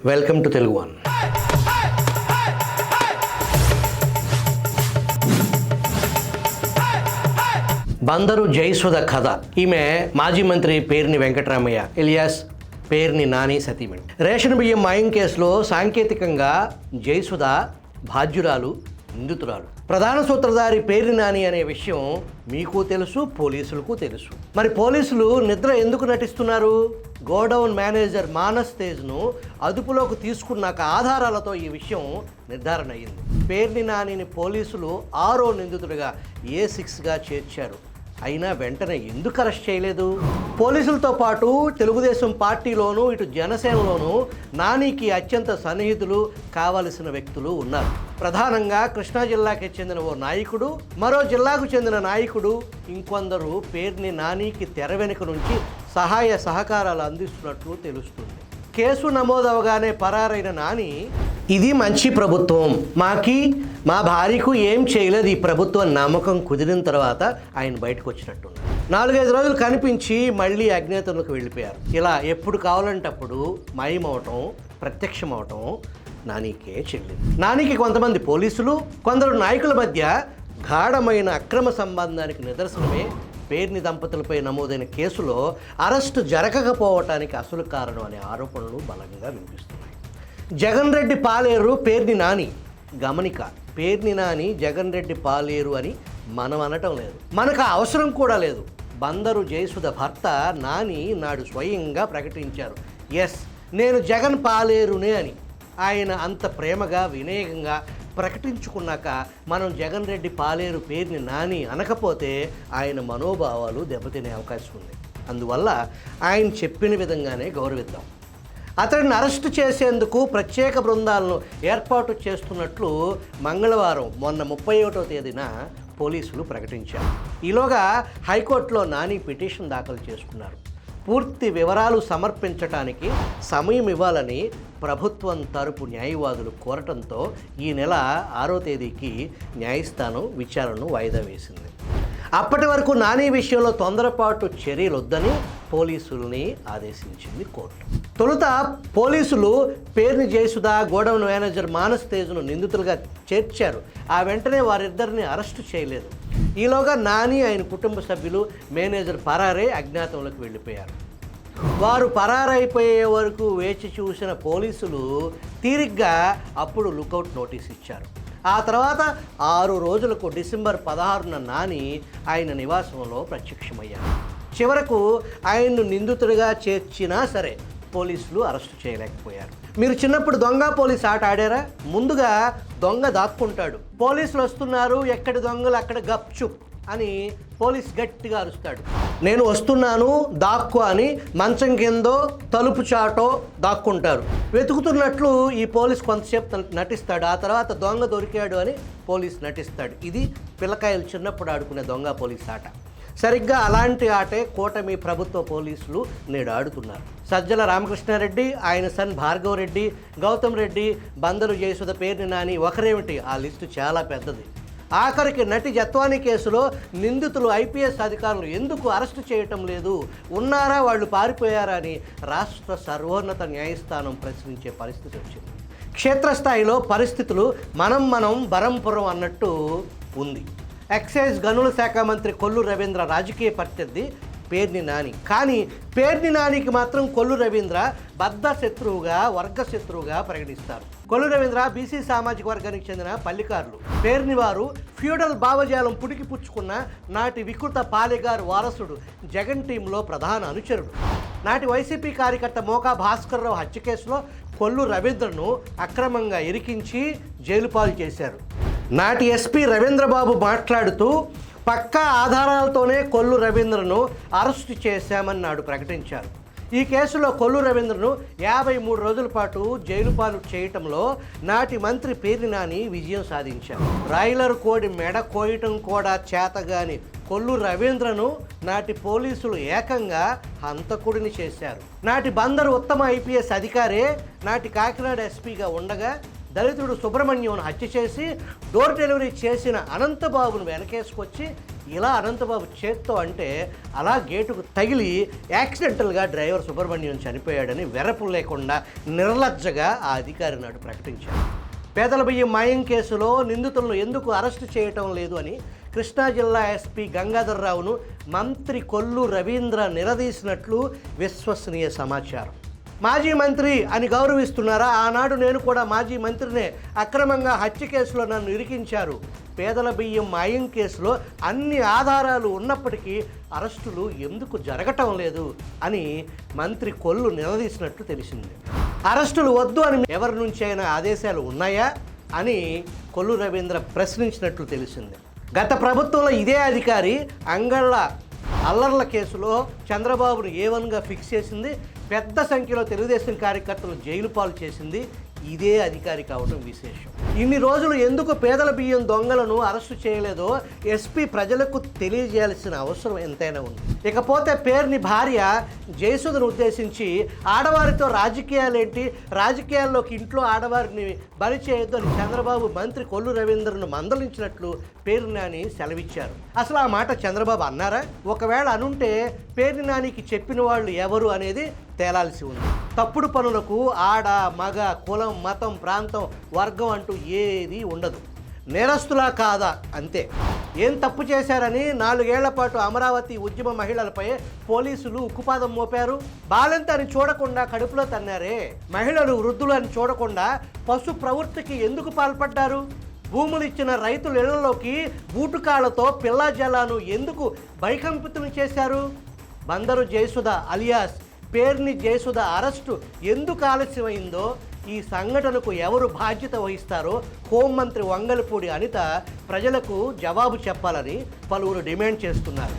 Welcome to Telugu one. Bandaru Jayasudha కథ. ఈమె మాజీ మంత్రి పేర్ని వెంకటరామయ్య ఇలియాస్ పేర్ని నాని సతీమణి. రేషన్ బియ్యం మాయం కేసులో సాంకేతికంగా జయసుధ బాధ్యురాలు, నిందితురాలు. ప్రధాన సూత్రధారి పేర్ని నాని అనే విషయం మీకు తెలుసు, పోలీసులకు తెలుసు. మరి పోలీసులు నిద్ర ఎందుకు నటిస్తున్నారు? గోడౌన్ మేనేజర్ మానస్ తేజ్ను అదుపులోకి తీసుకున్నాక ఆధారాలతో ఈ విషయం నిర్ధారణ అయింది. పేర్ని నానిని పోలీసులు 6వ నిందితుడిగా A6గా చేర్చారు. అయినా వెంటనే ఎందుకు అరెస్ట్ చేయలేదు? పోలీసులతో పాటు తెలుగుదేశం పార్టీలోనూ ఇటు జనసేనలోనూ నానికి అత్యంత సన్నిహితులు కావలసిన వ్యక్తులు ఉన్నారు. ప్రధానంగా కృష్ణా జిల్లాకి చెందిన ఓ నాయకుడు, మరో జిల్లాకు చెందిన నాయకుడు, ఇంకొందరు పేర్ని నానికి తెర వెనుక నుంచి సహాయ సహకారాలు అందిస్తున్నట్లు తెలుస్తుంది. కేసు నమోదవగానే పరారైన నాని, ఇది మంచి ప్రభుత్వం, మా భార్యకు ఏం చేయలేదు ఈ ప్రభుత్వం నమ్మకం కుదిరిన తర్వాత ఆయన బయటకు వచ్చినట్టున్నారు. 4-5 రోజులు కనిపించి మళ్ళీ అజ్ఞాతంలోకి వెళ్ళిపోయారు. ఇలా ఎప్పుడు కావాలంటే అప్పుడు మాయమవటం, ప్రత్యక్షమవటం నానికే చెల్లింది. నానికి కొంతమంది పోలీసులు, కొందరు నాయకుల మధ్య గాఢమైన అక్రమ సంబంధానికి నిదర్శనమే పేర్ని దంపతులపై నమోదైన కేసులో అరెస్టు జరగకపోవటానికి అసలు కారణం అనే ఆరోపణలు బలంగా వినిపిస్తున్నాయి. జగన్ రెడ్డి పాలేరు పేర్ని నాని. గమనిక, పేర్ని నాని జగన్ రెడ్డి పాలేరు అని మనం అనటం లేదు, మనకు అవసరం కూడా లేదు. బందరు జయసుధ భర్త నాని నాడు స్వయంగా ప్రకటించారు, ఎస్ నేను జగన్ పాలేరునే అని. ఆయన అంత ప్రేమగా వినయంగా ప్రకటించుకున్నాక మనం జగన్ రెడ్డి పాలేరు పేరుని నాని అనకపోతే ఆయన మనోభావాలు దెబ్బతినే అవకాశం ఉంది. అందువల్ల ఆయన చెప్పిన విధంగానే గౌరవిద్దాం. అతడిని అరెస్టు చేసేందుకు ప్రత్యేక బృందాలను ఏర్పాటు చేస్తున్నట్లు మంగళవారం మొన్న 31వ తేదీన పోలీసులు ప్రకటించారు. ఈలోగా హైకోర్టులో నాని పిటిషన్ దాఖలు చేసుకున్నారు. పూర్తి వివరాలు సమర్పించడానికి సమయం ఇవ్వాలని ప్రభుత్వం తరపు న్యాయవాదులు కోరటంతో ఈ నెల 6వ తేదీకి న్యాయస్థానం విచారణను వాయిదా వేసింది. అప్పటి వరకు నాని విషయంలో తొందరపాటు చర్యలొద్దని పోలీసుల్ని ఆదేశించింది కోర్టు. తొలుత పోలీసులు పేర్ని జయసుధ, గోడౌన్ మేనేజర్ మానస్ తేజ్ను నిందితులుగా చేర్చారు. ఆ వెంటనే వారిద్దరిని అరెస్టు చేయలేదు. ఈలోగా నాని, ఆయన కుటుంబ సభ్యులు, మేనేజర్ పరారే అజ్ఞాతంలోకి వెళ్ళిపోయారు. వారు పరారైపోయే వరకు వేచి చూసిన పోలీసులు తీరిగ్గా అప్పుడు లుకౌట్ నోటీస్ ఇచ్చారు. ఆ తర్వాత 6 రోజులకు డిసెంబర్ 16న నాని ఆయన నివాసంలో ప్రత్యక్షమయ్యారు. చివరకు ఆయన్ను నిందితుడిగా చేర్చినా సరే పోలీసులు అరెస్టు చేయలేకపోయారు. మీరు చిన్నప్పుడు దొంగ పోలీస్ ఆట ఆడారా? ముందుగా దొంగ దాక్కుంటాడు, పోలీసులు వస్తున్నారు, ఎక్కడి దొంగలు అక్కడ గప్చుప్ అని పోలీస్ గట్టిగా అరుస్తాడు. నేను వస్తున్నాను దాక్కో అని మంచం కిందో తలుపు చాటో దాక్కుంటారు. వెతుకుతున్నట్లు ఈ పోలీస్ కొంతసేపు నటిస్తాడు. ఆ తర్వాత దొంగ దొరికాడు అని పోలీస్ నటిస్తాడు. ఇది పిల్లకాయలు చిన్నప్పుడు ఆడుకునే దొంగ పోలీస్ ఆట. సరిగ్గా అలాంటి ఆటే కూటమి ప్రభుత్వ పోలీసులు నేడు ఆడుతున్నారు. సజ్జల రామకృష్ణారెడ్డి, ఆయన సన్ భార్గవ్ రెడ్డి, గౌతమ్ రెడ్డి, బందరు జయసుధ, పేర్ని నాని ఒకరేమిటి, ఆ లిస్టు చాలా పెద్దది. ఆఖరికి నటి జత్వాని కేసులో నిందితులు IPS అధికారులు ఎందుకు అరెస్టు చేయటం లేదు, ఉన్నారా వాళ్ళు పారిపోయారా అని రాష్ట్ర సర్వోన్నత న్యాయస్థానం ప్రశ్నించే పరిస్థితి వచ్చింది. క్షేత్రస్థాయిలో పరిస్థితులు మనం బరంపురం అన్నట్టు ఉంది. ఎక్సైజ్ గనుల శాఖ మంత్రి కొల్లు రవీంద్ర రాజకీయ ప్రత్యర్థి పేర్ని నాని. కానీ పేర్ని నానికి మాత్రం కొల్లు రవీంద్ర బద్ధ శత్రువుగా, వర్గ శత్రువుగా పరిగణిస్తారు. కొల్లు రవీంద్ర BC సామాజిక వర్గానికి చెందిన పల్లికారులు. పేర్ని వారు ఫ్యూడల్ భావజాలం పుడికి పుచ్చుకున్న నాటి వికృత పాలెగారు వారసుడు, జగన్ టీంలో ప్రధాన అనుచరుడు. నాటి వైసీపీ కార్యకర్త మోకా భాస్కర్రావు హత్య కేసులో కొల్లు రవీంద్రను అక్రమంగా ఇరికించి జైలు పాలు చేశారు. నాటి SP రవీంద్రబాబు మాట్లాడుతూ పక్కా ఆధారాలతోనే కొల్లు రవీంద్రను అరెస్టు చేశామని నాడు ప్రకటించారు. ఈ కేసులో కొల్లు రవీంద్రను 53 రోజుల పాటు జైలు పాలు చేయటంలో నాటి మంత్రి పేర్ని నాని విజయం సాధించారు. రాయిలర్ కోడి మెడ కోయటం కూడా చేతగాని కొల్లు రవీంద్రను నాటి పోలీసులు ఏకంగా హంతకుడిని చేశారు. నాటి బందరు ఉత్తమ IPS అధికారే నాటి కాకినాడ SPగా ఉండగా దళితుడు సుబ్రహ్మణ్యంను హత్య చేసి డోర్ డెలివరీ చేసిన అనంతబాబును వెనకేసుకొచ్చి ఇలా అనంతబాబు చేత్తో అంటే అలా గేటుకు తగిలి యాక్సిడెంటల్గా డ్రైవర్ సుబ్రహ్మణ్యం చనిపోయాడని వెరపు లేకుండా నిర్లజ్జగా ఆ అధికారి నాడు ప్రకటించారు. పేదల బియ్యం మాయం కేసులో నిందితులను ఎందుకు అరెస్టు చేయటం లేదు అని కృష్ణా జిల్లా ఎస్పీ గంగాధర్రావును మంత్రి కొల్లు రవీంద్ర నిలదీసినట్లు విశ్వసనీయ సమాచారం. మాజీ మంత్రి అని గౌరవిస్తున్నారా? ఆనాడు నేను కూడా మాజీ మంత్రినే, అక్రమంగా హత్య కేసులో నన్ను ఇరికించారు. పేదల బియ్యం మాయం కేసులో అన్ని ఆధారాలు ఉన్నప్పటికీ అరెస్టులు ఎందుకు జరగటం లేదు అని మంత్రి కొల్లు నిలదీసినట్లు తెలిసింది. అరెస్టులు వద్దు అని ఎవరి నుంచి అయినా ఆదేశాలు ఉన్నాయా అని కొల్లు రవీంద్ర ప్రశ్నించినట్లు తెలిసింది. గత ప్రభుత్వంలో ఇదే అధికారి అంగళ్ళ అల్లర్ల కేసులో చంద్రబాబును A1గా ఫిక్స్ చేసింది. పెద్ద సంఖ్యలో తెలుగుదేశం కార్యకర్తలు జైలు పాలు చేసింది ఇదే అధికారి కావడం విశేషం. ఇన్ని రోజులు ఎందుకు పేదల బియ్యం దొంగలను అరెస్టు చేయలేదో ఎస్పీ ప్రజలకు తెలియజేయాల్సిన అవసరం ఎంతైనా ఉంది. ఇకపోతే పేర్ని భార్య జయసుధను ఉద్దేశించి ఆడవారితో రాజకీయాలేంటి, రాజకీయాల్లోకి ఇంట్లో ఆడవారిని బలి చేయొద్దు అని చంద్రబాబు మంత్రి కొల్లు రవీంద్రను మందలించినట్లు పేర్ని నాని సెలవిచ్చారు. అసలు ఆ మాట చంద్రబాబు అన్నారా? ఒకవేళ అనుంటే పేర్ని నానికి చెప్పిన వాళ్ళు ఎవరు అనేది తేలాల్సి ఉంది. తప్పుడు పనులకు ఆడ మగ కులం మతం ప్రాంతం వర్గం అంటూ ఏది ఉండదు. నేరస్తులా కాదా అంతే. ఏం తప్పు చేశారని 4 ఏళ్ల పాటు అమరావతి ఉద్యమ మహిళలపై పోలీసులు ఉక్కుపాదం మోపారు. బాలెంత అని చూడకుండా కడుపులో తన్నారే. మహిళలు వృద్ధులు అని చూడకుండా పశు ప్రవృత్తికి ఎందుకు పాల్పడ్డారు? భూములు ఇచ్చిన రైతుల ఇళ్లలోకి బూటుకాళ్లతో పిల్లా జలాను ఎందుకు భయకంపితం చేశారు? బందరు జయసుధ అలియాస్ పేర్ని జయసుధ అరెస్టు ఎందుకు ఆలస్యమైందో, ఈ సంఘటనకు ఎవరు బాధ్యత వహిస్తారో హోంమంత్రి వంగలపూడి అనిత ప్రజలకు జవాబు చెప్పాలని పలువురు డిమాండ్ చేస్తున్నారు.